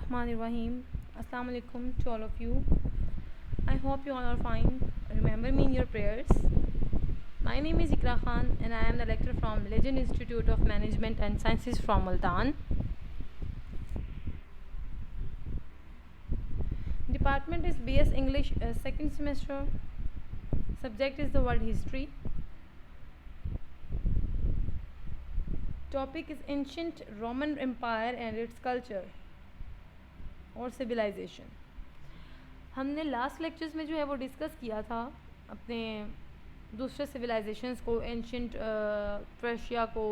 Bismillahirrahmanirrahim. Assalamu alaikum to all of you. I hope you all are fine. Remember me in your prayers. My name is Ikra Khan and I am the lecturer from Legend Institute of Management and Sciences from Multan. Department is BS English second semester. Subject is the world history. Topic is ancient Roman Empire and its culture और civilisation. हमने last lectures में जो है वो discuss किया था अपने दूसरे सिविलाइजेशंस को, एंशियंट पर्शिया को,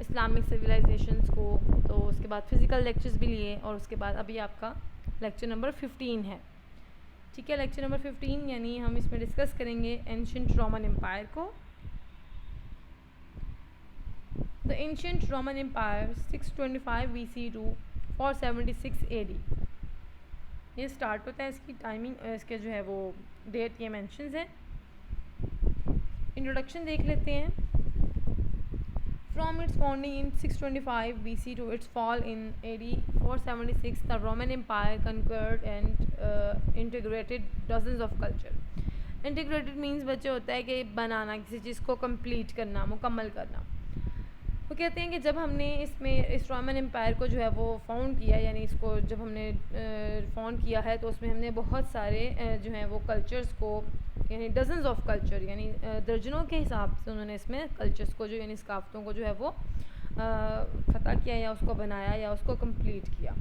इस्लामिक सिविलाइजेशंस को. तो उसके बाद फिज़िकल लेक्चर्स भी लिए और उसके बाद अभी आपका लेक्चर नंबर 15 है. ठीक है, लेक्चर नंबर 15 यानी हम इसमें डिस्कस करेंगे एंशियंट रोमन एम्पायर को. The ancient Roman empire 625 BC to 476 AD. ये स्टार्ट होता है. इसकी टाइमिंग, इसके जो है वो डेट ये मेंशंस है. इंट्रोडक्शन देख लेते हैं. From its founding in 625 BC to its fall in AD 476 the Roman empire conquered and integrated dozens of culture. Integrated means बच्चे होता है कि बनाना, किसी चीज़ को कंप्लीट करना, मुकम्मल करना. वो कहते हैं कि जब हमने इस रोमन एम्पायर को जो है वो फाउंड किया, यानी इसको जब हमने फाउंड किया है तो उसमें हमने बहुत सारे जो हैं वो कल्चर्स को, यानी डजन्स ऑफ कल्चर, यानी दर्जनों के हिसाब से उन्होंने इसमें कल्चर्स को जो, यानी सकाफ़तों को जो है वो फतह किया या उसको बनाया या उसको कंप्लीट किया.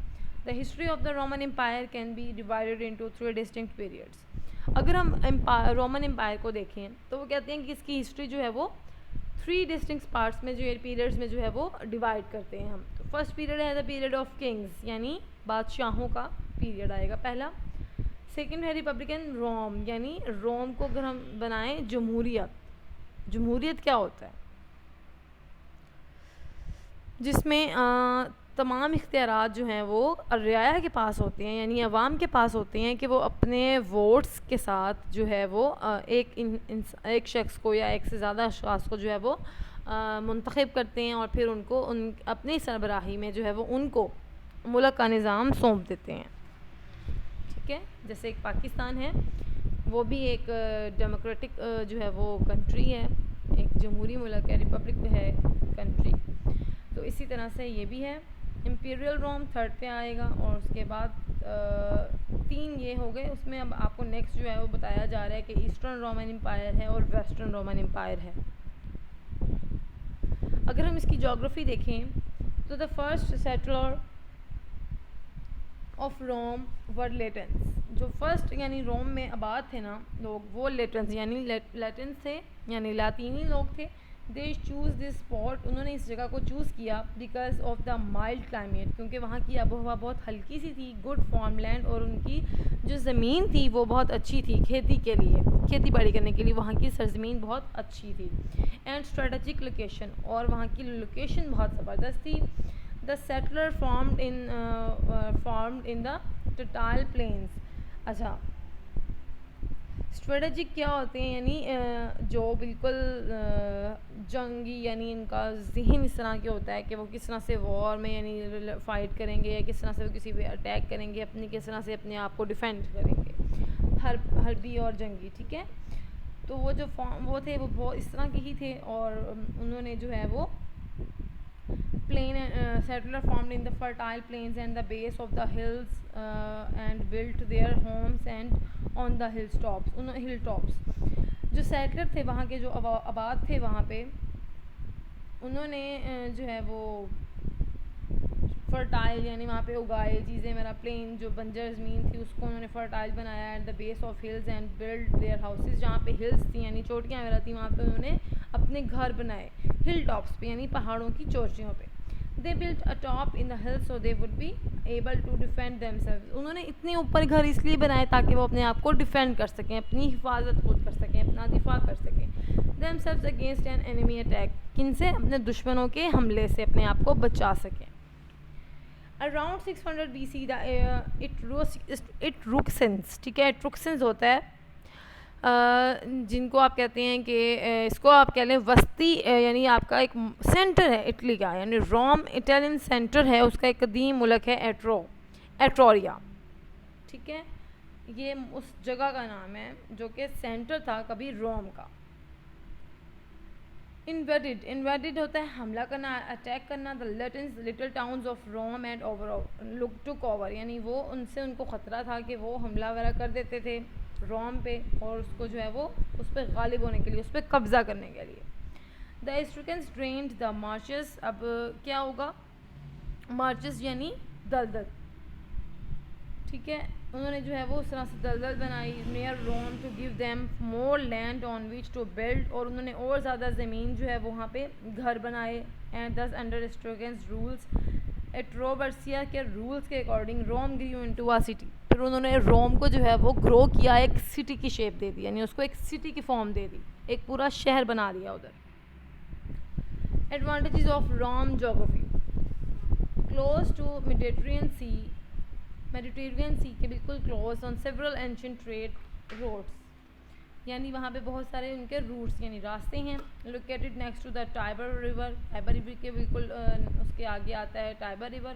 The history of the Roman empire can be divided into 3 distinct periods. अगर हम रोमन एम्पायर को देखें तो वो कहते हैं कि इसकी हिस्ट्री जो है वो 3 डिस्टिंक्ट पार्ट्स में, जो है पीरियड्स में जो है वो डिवाइड करते हैं हम. तो फर्स्ट पीरियड है द पीरियड ऑफ किंग्स, यानी बादशाहों का पीरियड आएगा पहला. सेकंड है रिपब्लिकन रोम, यानी रोम को अगर हम बनाएं जमहूरियत. जमहूरियत क्या होता है? जिसमें तमाम इख्तियारात जो हैं वो रियाया के पास होते हैं, यानी अवाम के पास होते हैं कि वो अपने वोट्स के साथ जो है वो एक शख्स को या एक से ज़्यादा अशख़ास को जो है वो मुंतखब करते हैं और फिर उनको अपनी सरबराही में जो है वो उनको मुल्क का निज़ाम सौंप देते हैं. ठीक है, जैसे एक पाकिस्तान है, वो भी एक डेमोक्रेटिक जो है वो कंट्री है, एक जमहूरी मुल्क है, रिपब्लिक है कंट्री. तो इसी तरह से ये भी है. इम्पीरियल रोम थर्ड पे आएगा और उसके बाद 3 ये हो गए. उसमें अब आपको नेक्स्ट जो है वो बताया जा रहा है कि ईस्टर्न रोमन एम्पायर है और वेस्टर्न रोमन एम्पायर है. अगर हम इसकी जोग्राफ़ी देखें तो the first settler of Rome were Latins. जो फर्स्ट यानी रोम में आबाद थे ना लोग, वो लेटेंस यानी लेटेंस थे, यानी लातीनी लोग थे. दे चूज़ दिस स्पॉट, उन्होंने इस जगह को चूज़ किया because of the mild climate, क्योंकि वहाँ की आबोहवा बहुत हल्की सी थी. गुड फार्मलैंड, और उनकी जो ज़मीन थी वो बहुत अच्छी थी खेती के लिए, खेती बाड़ी करने के लिए वहाँ की सरजमीन बहुत अच्छी थी. एंड स्ट्रेटजिक लोकेशन, और वहाँ की लोकेशन बहुत ज़बरदस्त थी. The settler formed in the fertile plains. अच्छा, स्ट्रेटजिक क्या होते हैं? यानी जो बिल्कुल जंगी, यानी इनका जहन इस तरह के होता है कि वो किस तरह से वॉर में यानी फ़ाइट करेंगे, या किस तरह से वो किसी पे अटैक करेंगे, अपनी किस तरह से अपने आप को डिफेंड करेंगे, हरबी और जंगी. ठीक है, तो वो जो वो थे वो इस तरह के ही थे. और उन्होंने जो है वो settler formed in the fertile plains and the base of the hills and built their homes and on the hilltops. जो सेटलर थे वहाँ के, जो आबाद थे वहाँ पे, उन्होंने जो है वो फर्टाइल यानी वहाँ पे उगाए चीज़ें. मेरा प्लेन जो बंजर ज़मीन थी उसको उन्होंने फर्टाइल बनाया. At the base of hills and build their houses. जहाँ पे हिल्स थी यानी चोटियाँ वगैरह थी, वहाँ पे उन्होंने अपने घर बनाए. हिल टॉप्स पे यानी पहाड़ों की चोटियों पे. They built atop in the hill so they would be able to defend themselves. उन्होंने इतने ऊपर घर इसलिए बनाए ताकि वो अपने आप को डिफेंड कर सकें, अपनी हिफाजत खुद कर सकें, अपना दिफा कर सकें. Themselves against an enemy attack, किनसे? अपने दुश्मनों के हमले से अपने आप को बचा सकें. Around 600 BC इट्रुक्सेंस. ठीक है, इट्रुक्सेंस होता है जिनको आप कहते हैं कि इसको आप कह लें वस्ती, यानी आपका एक सेंटर है इटली का, यानी रोम इटालियन सेंटर है, उसका एक कदीम मुल्क है एट्रो. एट्रोरिया, ठीक है, ये उस जगह का नाम है जो कि सेंटर था कभी रोम का। इन्वेडेड होता है हमला करना, अटैक करना। The Latins little towns of Rome and over took over, यानी वो उनसे उनको ख़तरा था कि वो हमला वगैरह कर देते थे रोम पे और उसको जो है वो उस पर गालिब होने के लिए, उस पर कब्ज़ा करने के लिए। द एस्ट्रिकन्स ट्रेंड द मार्चेस, अब क्या होगा, मार्चेस यानी दलदल, ठीक है, उन्होंने जो है वो उस तरह से दलदल बनाई near Rome to give them more land on which to build, और उन्होंने और ज़्यादा ज़मीन जो है वो वहाँ पे घर बनाए। एंड दस अंडर एस्ट्रिकन्स रूल्स, एट्रोबर्सिया के रूल्स के according Rome grew into a city, फिर उन्होंने रोम को जो है वो ग्रो किया, एक सिटी की शेप दे दी, यानी उसको एक सिटी की फॉर्म दे दी, एक पूरा शहर बना दिया उधर। Advantages of Rome geography, close to Mediterranean sea के बिल्कुल close, on several ancient trade roads, यानी वहाँ पे बहुत सारे उनके रूट्स यानी रास्ते हैं। Located next to the Tiber river, Tiber river के बिल्कुल उसके आगे आता है Tiber river.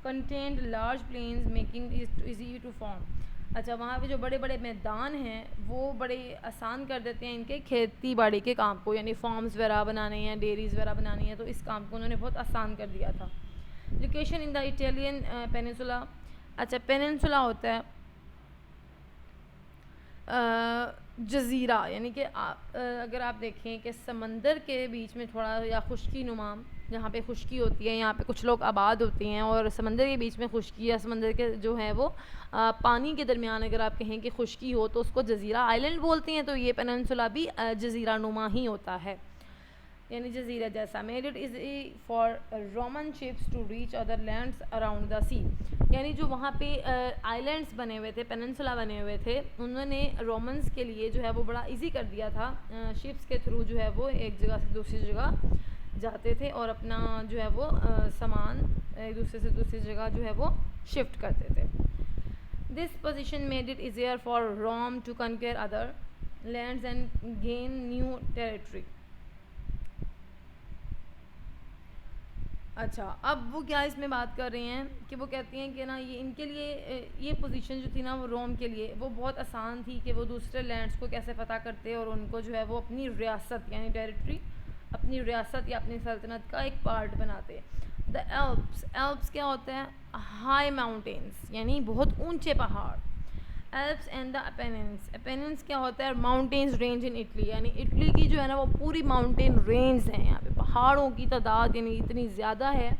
Contained large plains making it easy to farm, अच्छा वहाँ पे जो बड़े बड़े मैदान हैं वो बड़े आसान कर देते हैं इनके खेती बाड़ी के काम को, यानी फार्म्स वगैरह बनाने हैं, डेयरीज वगैरह बनानी है, तो इस काम को उन्होंने बहुत आसान कर दिया था। Location in the Italian peninsula, अच्छा पेनिनसुला होता है जज़ीरा, यानी कि अगर आप देखें कि समंदर के बीच में थोड़ा या खुश्की नुमा, जहाँ पे खुश्की होती है, यहाँ पे कुछ लोग आबाद होते हैं और समंदर के बीच में खुश्की या समंदर के जो है वो पानी के दरमियान अगर आप कहें कि खुश्की हो तो उसको जज़ीरा आइलैंड बोलते हैं, तो ये पेनिनसुला भी जज़ीरा नुमा ही होता है, यानी जज़ीरा जैसा। Made it easy for Roman ships to reach other lands around the sea, यानी जो वहाँ पे आइलैंड्स बने हुए थे, पेनिनसुला बने हुए थे, उन्होंने रोमन्स के लिए जो है वो बड़ा इजी कर दिया था, शिप्स के थ्रू जो है वो एक जगह से दूसरी जगह जाते थे और अपना जो है वो सामान एक दूसरे से दूसरी जगह जो है वो शिफ्ट करते थे। This position made it easier for Rome to conquer other lands and gain new territory. अच्छा, अब वो क्या इसमें बात कर रहे हैं कि वो कहती हैं कि ना ये इनके लिए ये पोजीशन जो थी ना वो रोम के लिए वो बहुत आसान थी कि वो दूसरे लैंड्स को कैसे फ़तह करते और उनको जो है वो अपनी रियासत यानी टेरिटरी, अपनी रियासत या अपनी सल्तनत का एक पार्ट बनाते। द एल्प्स क्या होता है, हाई माउंटेन्स यानी बहुत ऊंचे पहाड़। एल्प्स एंड द अपेनिन्स क्या होता है, माउंटेन्स रेंज इन इटली, यानी इटली की जो है ना वो पूरी माउंटेन रेंज है, यहाँ पे पहाड़ों की तादाद यानी इतनी ज़्यादा है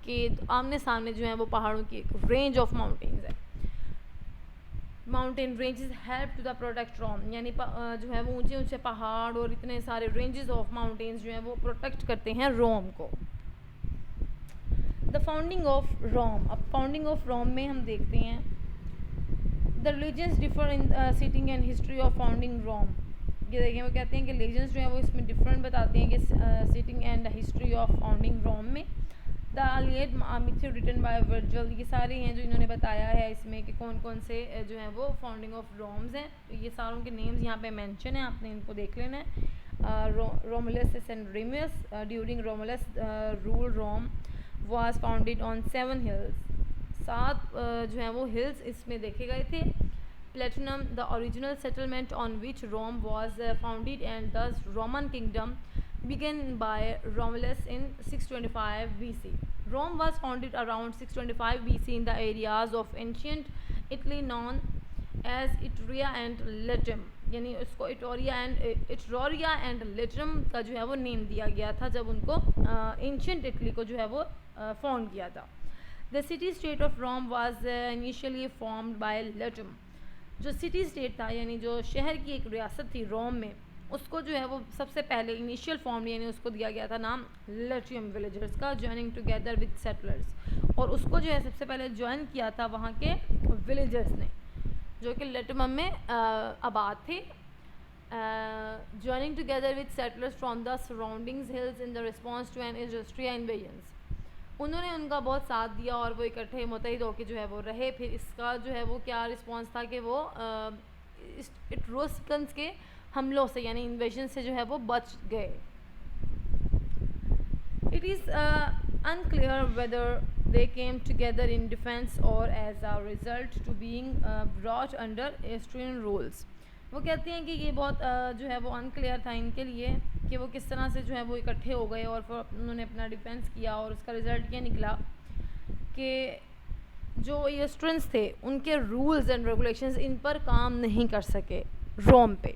कि आमने सामने जो है वो पहाड़ों की एक रेंज ऑफ माउंटेन्स है। Mountain ranges help to the protect Rome, यानी जो है वो ऊंचे ऊंचे पहाड़ और इतने सारे रेंजेस ऑफ माउंटेन्स जो हैं वो प्रोटेक्ट करते हैं रोम को। द फाउंडिंग ऑफ रोम, अब फाउंडिंग ऑफ रोम में हम देखते हैं the religions differ in setting and history of founding Rome, ये देखें वो कहते हैं कि रिलीजन्स जो है वो इसमें डिफरेंट बताते हैं कि setting and history of founding Rome में। The Iliad myth written by Virgil, ये सारे हैं जो इन्होंने बताया है इसमें कि कौन कौन से जो है वो फाउंडिंग ऑफ रोम्स हैं, तो ये सारों के नेम्स यहाँ पे मेंशन है, आपने इनको देख लेना है। Romulus and Remus, during Romulus rule Rome was founded on 7 hills, 7 जो हैं वो हिल्स इसमें देखे गए थे। Palatine the original settlement on which Rome was founded and thus Roman kingdom began by Romulus in 625 BC. Rome was founded around 625 BC in the areas of ancient Italy known as Etruria and Latium, यानी उसको इटरोरिया and लिटरम का जो है वो name दिया गया था जब उनको एंशियंट इटली को जो है वो फाउंड किया था। The city state of Rome was initially formed by Latium, जो सिटी स्टेट था यानी जो शहर की एक रियासत थी रोम में, उसको जो है वो सबसे पहले इनिशियल फॉर्म यानी उसको दिया गया था नाम लटियम विलेजर्स का, ज्वाइनिंग टुगेदर विद सेटलर्स, और उसको जो है सबसे पहले ज्वाइन किया था वहाँ के विलेजर्स ने जो कि लटियम में आबाद थे। Joining together with settlers from the surroundings hills in the response to an इजस्ट्रिया इन्वेजन्स, उन्होंने उनका बहुत साथ दिया और वो इकट्ठे मुतहिद होकर जो है वो रहे। फिर इसका जो है वो क्या रिस्पॉन्स था कि वो इट्रोसिकन्स के हमलों से यानी इन्वेजन से जो है वो बच गए। It is unclear whether they came together in defense or as a result to being brought under Austrian rules. वो कहते हैं कि ये बहुत जो है वो अनक्लियर था इनके लिए कि वो किस तरह से जो है वो इकट्ठे हो गए और फिर उन्होंने अपना डिफेंस किया और उसका रिज़ल्ट ये निकला कि जो ऑस्ट्रियंस थे उनके रूल्स एंड रेगुलेशंस इन पर काम नहीं कर सके रोम पे।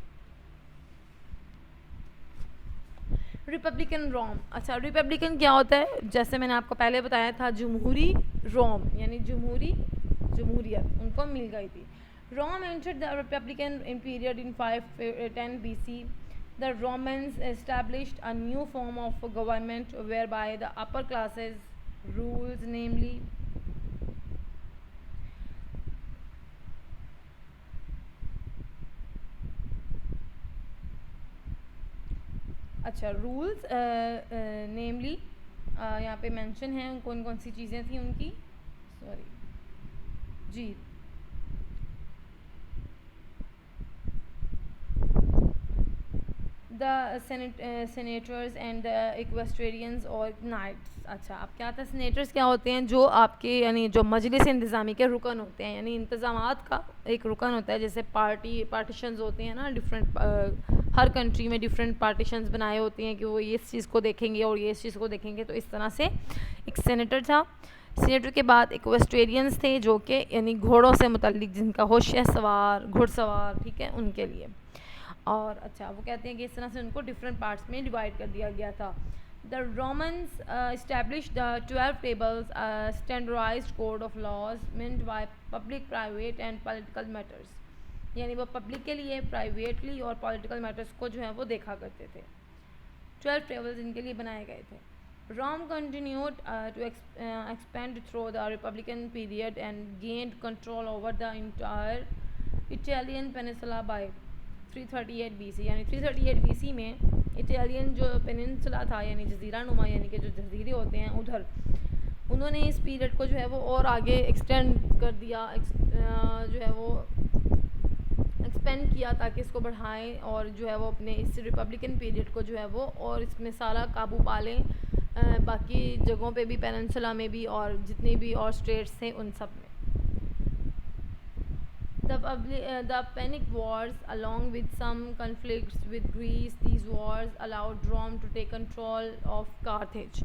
रिपब्लिकन रोम, अच्छा रिपब्लिकन क्या होता है? जैसे मैंने आपको पहले बताया था जमहूरी रोम यानी जमहूरियत उनको मिल गई थी। रोम entered the Republican period in 510 BC. The Romans established a new form of government whereby the upper classes rules, namely अच्छा रूल्स नेमली यहाँ पे मेंशन है कौन कौन सी चीज़ें थी उनकी, सॉरी जी, the senators and the equestrians और नाइट्स। अच्छा अब क्या था, सेनेटर्स क्या होते हैं? जो आपके यानी जो मजलिस इंतज़ामी के रुकन होते हैं, यानी इंतज़ामात का एक रुकन होता है। जैसे पार्टीशंस होते हैं ना, डिफरेंट हर कंट्री में डिफरेंट पार्टीशंस बनाए होते हैं कि वो ये इस चीज़ को देखेंगे और ये इस चीज़ को देखेंगे। तो इस तरह से एक सेनेटर था। सेनेटर के बाद इक्वेस्ट्रेरियंस थे जो कि यानी घोड़ों से मुतल्लिक, जिनका होश है सवार घुड़सवार, ठीक है, उनके लिए। और अच्छा वो कहते हैं कि इस तरह से उनको डिफरेंट पार्ट्स में डिवाइड कर दिया गया था। The Romans established the 12 tables, a standardized code of laws meant by public, private and political matters। यानी वो पब्लिक के लिए, प्राइवेटली और पॉलिटिकल मैटर्स को जो है वो देखा करते थे। 12 टेबल्स इनके लिए बनाए गए थे। Rome continued to expand through the Republican period and gained control over the entire Italian peninsula by 338 BC। यानी 338 BC में इटालियन जो पेनिनसुला था यानी जजीरा नुमा यानी कि जो जजीरे होते हैं उधर, उन्होंने इस पीरियड को जो है वो और आगे एक्सटेंड कर दिया, जो है वो एक्सपेंड किया ताकि इसको बढ़ाएं और जो है वो अपने इस रिपब्लिकन पीरियड को जो है वो और इसमें सारा काबू पा लें, बाकी जगहों पे भी, पेनिनसुला में भी और जितने भी और स्टेट्स थे उन सब में। The Punic Wars, along with some conflicts with Greece, these wars allowed Rome to take control of Carthage।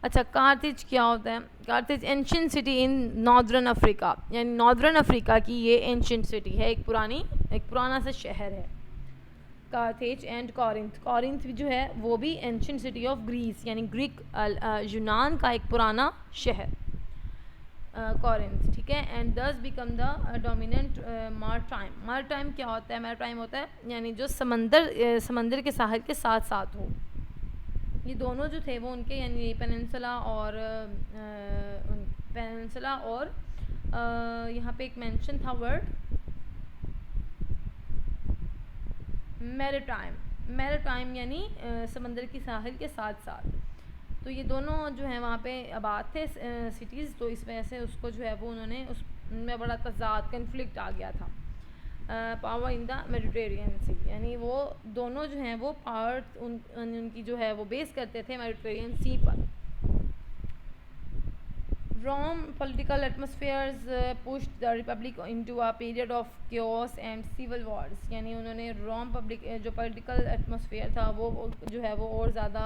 अच्छा कार्थेज क्या होता है? Carthage ancient city in northern Africa, यानी नॉर्दर्न अफ्रीका की ये एंशियंट सिटी है, एक पुराना सा शहर है कार्थेज। एंड कॉरिंथ जो है वो भी एंशियंट सिटी ऑफ ग्रीस यानी ग्रीक यूनान का एक पुराना शहर कॉरिंथ, ठीक है। एंड दस बिकम द डोमिनेंट मारटाइम क्या होता है? मारटाइम होता है यानी जो समंदर के साहिल के साथ साथ हो। ये दोनों जो थे वो उनके यानी पेनिनसुला और यहाँ पे एक मेंशन था वर्ड मैरिटाइम यानी समंदर की साहिल के साथ साथ। तो ये दोनों जो है वहाँ पे आबाद थे सिटीज़, तो इस वजह से उसको जो है वो उन्होंने उसमें बड़ा तज़ाद कन्फ्लिक्ट आ गया था। पावर इन द मेडिटेरियन सी, यानी वो दोनों जो हैं वो पावर उनकी जो है वो बेस करते थे मेडिटेरियन सी पर। Rome political atmospheres pushed the republic into a period of chaos and civil wars. यानी उन्होंने रोम पब्लिक जो पॉलिटिकल एटमॉस्फेयर था वो जो है वो और ज़्यादा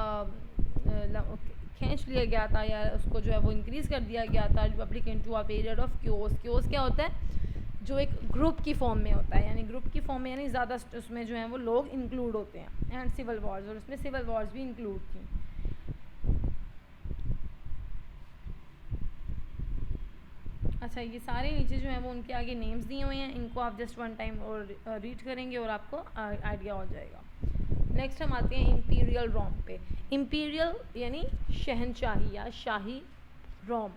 खींच लिया गया था या उसको जो है वो इंक्रीज़ कर दिया गया था। Republic into a period of chaos क्या होता है? जो एक ग्रुप की फॉर्म में होता है, यानी ग्रुप की फॉर्म में यानी ज़्यादा उसमें जो है वो लोग इंक्लूड होते हैं। एंड सिविल वॉर्स, और उसमें सिविल वॉर्स भी इंक्लूड थी। अच्छा ये सारे नीचे जो हैं वो उनके आगे नेम्स दिए हुए हैं, इनको आप जस्ट वन टाइम और रीड करेंगे और आपको आइडिया हो जाएगा। नेक्स्ट हम आते हैं इम्पीरियल रोम पे। इम्पीरियल यानी शहनशाही या शाही रोम।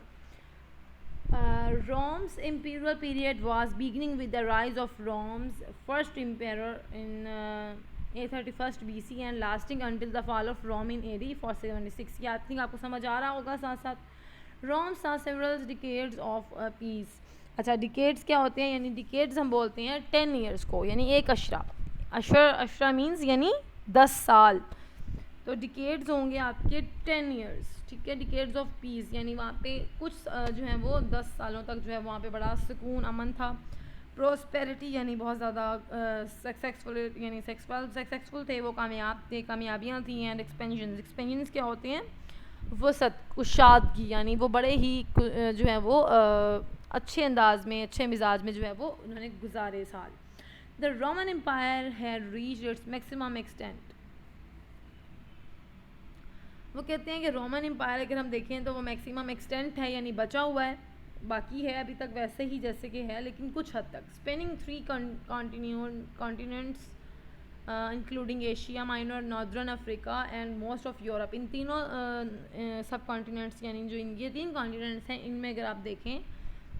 Rome's imperial period was beginning with the rise of Rome's first emperor in 831 BC and lasting until the fall of Rome in AD 476। ये आई थिंक आपको समझ आ रहा होगा साथ साथ। Rome saw several decades of peace। अच्छा decades क्या होते हैं? यानी डिकेड्स हम बोलते हैं 10 ईयर्स को, यानी एक अशरा मीन्स यानी 10 साल। तो डिकेड्स होंगे आपके 10 ईयर्स, ठीक है, डिकेड्स ऑफ पीस, यानी वहाँ पे कुछ जो है वो 10 सालों तक जो है वहाँ पे बड़ा सुकून अमन था। प्रोस्पेरिटी यानी बहुत ज़्यादा सक्सेसफुल, यानी सक्सेसफुल थे वो, कामयाब थे, कामयाबियाँ थी। एंड एक्सपेंशंस क्या होते हैं, वसत, कुशादगी, यानी वो बड़े ही जो है वो अच्छे अंदाज में, अच्छे मिजाज में जो है वो उन्होंने गुजारे साल। The Roman empire had reached its maximum extent. वो कहते हैं कि रोमन एम्पायर अगर हम देखें तो वो मैक्सिमम एक्सटेंट है, यानी बचा हुआ है, बाकी है अभी तक वैसे ही जैसे कि है, लेकिन कुछ हद तक। Spanning 3 continents including Asia minor, northern Africa and most of Europe. इन तीनों सब कॉन्टिनेंट्स, यानी जो ये 3 कॉन्टिनेंट्स हैं, इनमें अगर आप देखें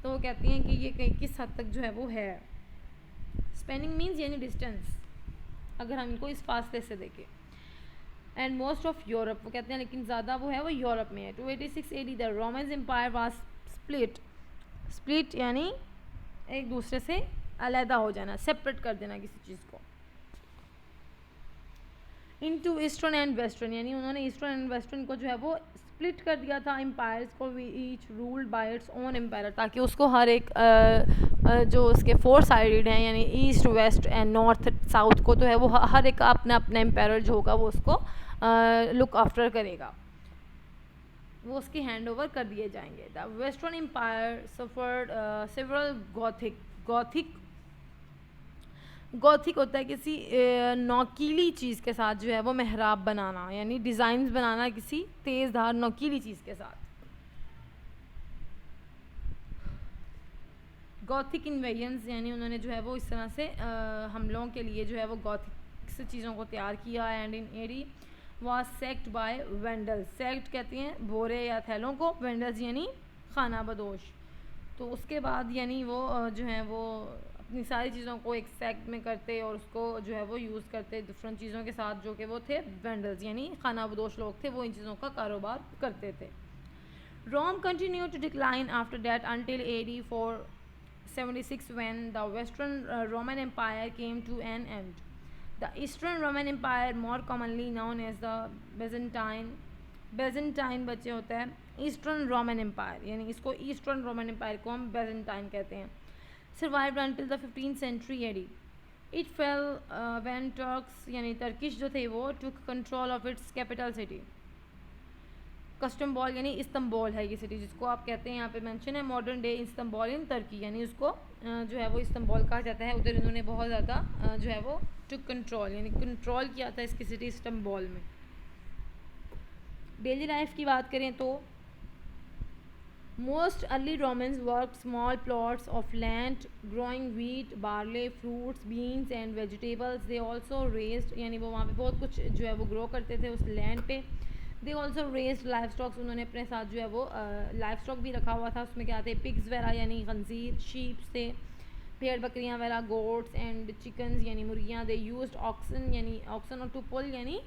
तो वो कहते हैं कि ये किस हद तक जो है वो है। स्पेनिंग मीन्स यानी डिस्टेंस, अगर हम इनको इस फासले से देखें। एंड मोस्ट ऑफ यूरोप, वो कहते हैं लेकिन ज़्यादा वो है वो यूरोप में है। 286 AD the Roman empire was split यानी एक दूसरे से अलहदा हो जाना, सेपरेट कर देना किसी चीज़ को। इनटू ईस्टर्न एंड वेस्टर्न, यानी उन्होंने ईस्टर्न एंड वेस्टर्न को जो है वो स्प्लिट कर दिया था। एम्पायर्स को each ruled by its own empire, ताकि उसको हर एक जो उसके 4 साइडेड हैं, यानी east west and north south को, तो है वो हर एक अपना अपना एम्पायर जो होगा वो उसको लुक आफ्टर करेगा, वो उसके हैंड ओवर कर दिए जाएंगे। The western empire suffered several Gothic होता है किसी नोकीली चीज़ के साथ जो है वो मेहराब बनाना, यानी डिज़ाइंस बनाना किसी तेज़ धार नोकीली चीज़ के साथ। गॉथिक इन्वेजन्स, यानी उन्होंने जो है वो इस तरह से हमलों के लिए जो है वो गॉथिक से चीज़ों को तैयार किया। And in AD was sacked by Vandals, sacked कहते हैं बोरे या थैलों को, वेंडल्स यानी खाना बदोश। तो उसके बाद यानी वो जो है वो अपनी सारी चीज़ों को एक सेक्ट में करते और उसको जो है वो यूज़ करते डिफरेंट चीज़ों के साथ, जो कि वो थे वेंडल्स, यानी खाना बदोश लोग थे, वो इन चीज़ों का कारोबार करते थे। Rome continue to decline after that until AD 476 when the Western Roman Empire came to an end. The Eastern Roman Empire, more commonly known as the Byzantine बच्चे होता है ईस्टर्न रोमन एम्पायर, यानी इसको ईस्टर्न रोमन एम्पायर को हम Byzantine कहते हैं। Survived until the 15th century AD. It fell when Turks, यानी तर्किश जो थे वो took control of its capital city. Constantinople यानी इस्तंबुल है ये सिटी, जिसको आप कहते हैं, यहाँ पे मेंशन है मॉडर्न डे इस्तंबुल इन तुर्की, यानी उसको जो है वो इस्तंबुल कहा जाता है। उधर इन्होंने बहुत ज़्यादा जो है वो टुक कंट्रोल, यानी कंट्रोल किया था इसकी सिटी इस्तंबुल में। डेली लाइफ की बात करें तो most early Romans work small plots of land growing wheat, barley, fruits, beans and vegetables. They also raised, यानी वो वहाँ पे बहुत कुछ जो है वो ग्रो करते थे उस लैंड पे। They also raised life stocks, उन्होंने अपने साथ जो है वो लाइफ स्टॉक भी रखा हुआ था। उसमें क्या थे, पिग्स वगैरह यानी खंजीर, शीप्स थे, भेड़ बकरियाँ वगैरह, गोट्स एंड चिकन्स यानी मुर्गियाँ। दे यूज्ड ऑक्सन, यानी ऑक्सन और टू पुल, यानी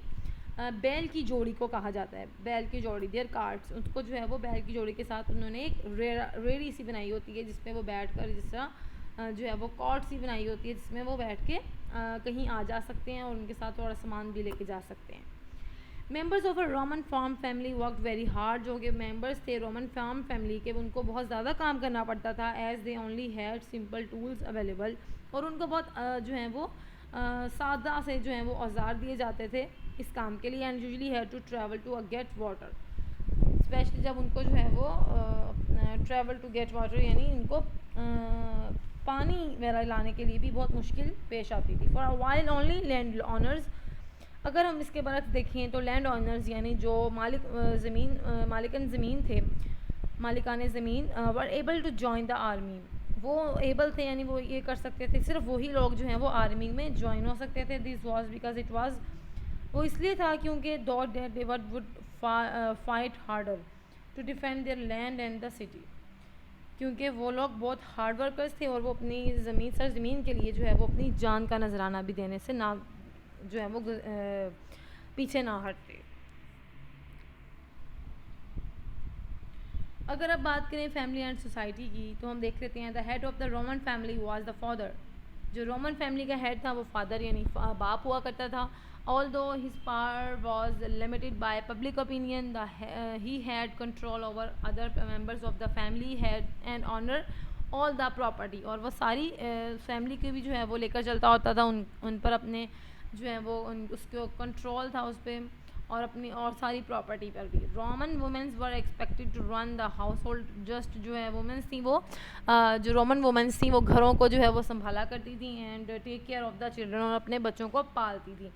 बैल की जोड़ी को कहा जाता है, बैल की जोड़ी, देयर कार्ट्स, उसको जो है वो बैल की जोड़ी के साथ उन्होंने एक रेड़ी सी बनाई होती है जिसमें वो बैठ कर, जिस तरह जो है वो कॉट सी बनाई होती है जिसमें वो बैठ के कहीं आ जा सकते हैं और उनके साथ थोड़ा सामान भी लेके जा सकते हैं। Members of a Roman farm family worked very hard, जो कि मेंबर्स थे रोमन फार्म फैमिली के, उनको बहुत ज़्यादा काम करना पड़ता था। As they only had simple tools available, और उनको बहुत जो है वो सादा से जो है वो औजार दिए जाते थे इस काम के लिए। And usually had to travel to get water, specially जब उनको जो है वो ट्रैवल टू गेट वाटर, यानी उनको पानी वगैरह लाने के लिए भी बहुत मुश्किल पेश आती थी। For a while only land owners, अगर हम इसके बरक्स देखें तो लैंड ऑनर्स यानी जो मालिकान ज़मीन थे, मालिकान ज़मीन, were able to join the army, वो एबल थे यानी वो ये कर सकते थे, सिर्फ वही लोग जो हैं वो आर्मी में ज्वाइन हो सकते थे। This was because it was, वो इसलिए था क्योंकि that that they would fight harder to defend their land and the city, क्योंकि वो लोग बहुत हार्ड वर्कर्स थे और वो अपनी ज़मीन के लिए जो है वो अपनी जान का नजराना भी देने से ना जो है वो पीछे ना हटते। अगर अब बात करें फैमिली एंड सोसाइटी की तो हम देख लेते हैं the head of the Roman family was the father, जो रोमन फैमिली का हेड था वो फादर यानी बाप हुआ करता था. Although his power was limited by public opinion, he had control over other members of the family, had and honor all the property. और वो सारी फैमिली के भी जो है वो लेकर चलता होता था, उन पर अपने जो है वो उसको कंट्रोल था उस पर, और अपनी और सारी प्रॉपर्टी पर भी. Roman womens were expected to run the household. Just जो है वुमेंस थी वो जो रोमन वुमेंस थी वो घरों को जो है वो संभाला करती थी and take care of the children, और अपने बच्चों को पालती थी.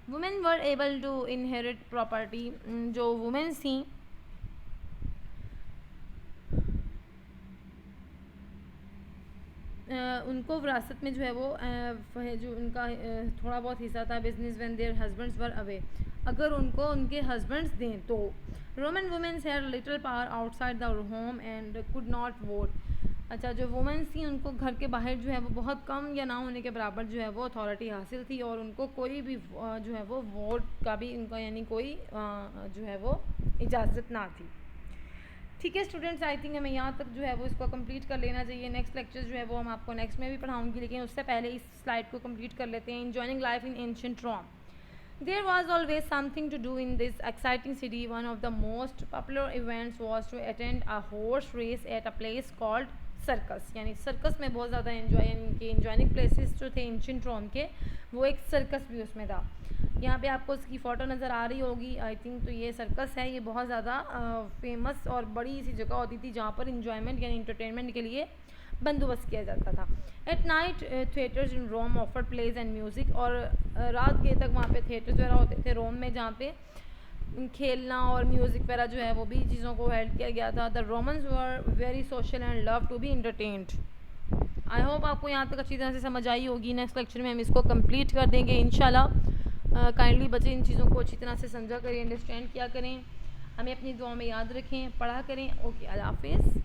Women were able to inherit property. जो वुमेंस थी उनको विरासत में जो है वो जो उनका थोड़ा बहुत हिस्सा था business when their husbands were away, अगर उनको उनके हस्बैंड्स दें तो. Roman womens had little power outside the home and could not vote. अच्छा, जो वुमेन्स थी उनको घर के बाहर जो है वो बहुत कम या ना होने के बराबर जो है वो अथॉरिटी हासिल थी, और उनको कोई भी जो है वो वोट का भी उनका यानी कोई जो है वो इजाज़त ना थी. ठीक है स्टूडेंट्स, आई थिंक हमें यहाँ तक जो है वो इसको कंप्लीट कर लेना चाहिए. नेक्स्ट लेक्चर जो है वो हम आपको नेक्स्ट में भी पढ़ाऊंगी, लेकिन उससे पहले इस स्लाइड को कंप्लीट कर लेते हैं. Enjoying life in ancient Rome. There was always something to do in this exciting city. One of the most popular events was to attend a horse race at a place called circus. यानी circus में बहुत ज़्यादा enjoying places जो थे ancient रोम के, वो एक circus भी उसमें था. यहाँ पे आपको इसकी फ़ोटो नज़र आ रही होगी, आई थिंक. तो ये सर्कस है, ये बहुत ज़्यादा फेमस और बड़ी सी जगह होती थी जहाँ पर इंजॉयमेंट यानी इंटरटेनमेंट के लिए बंदोबस्त किया जाता था. At night theatres in Rome offer plays and music. और रात के तक वहाँ पे थिएटर्स वगैरह होते थे रोम में, जहाँ पे खेलना और म्यूज़िक वगैरह जो है वो भी चीज़ों को हेल्प किया गया था. The Romans were very social and love to be entertained. I hope आपको यहाँ तक अच्छी तरह से समझ आई होगी. नेक्स्ट लेक्चर में हम इसको कंप्लीट कर देंगे इंशाल्लाह. काइंडली बच्चे इन चीज़ों को अच्छी तरह से समझा करें, अंडरस्टैंड किया करें, हमें अपनी दुआ में याद रखें, पढ़ा करें. ओके, अल्लाह हाफिज़.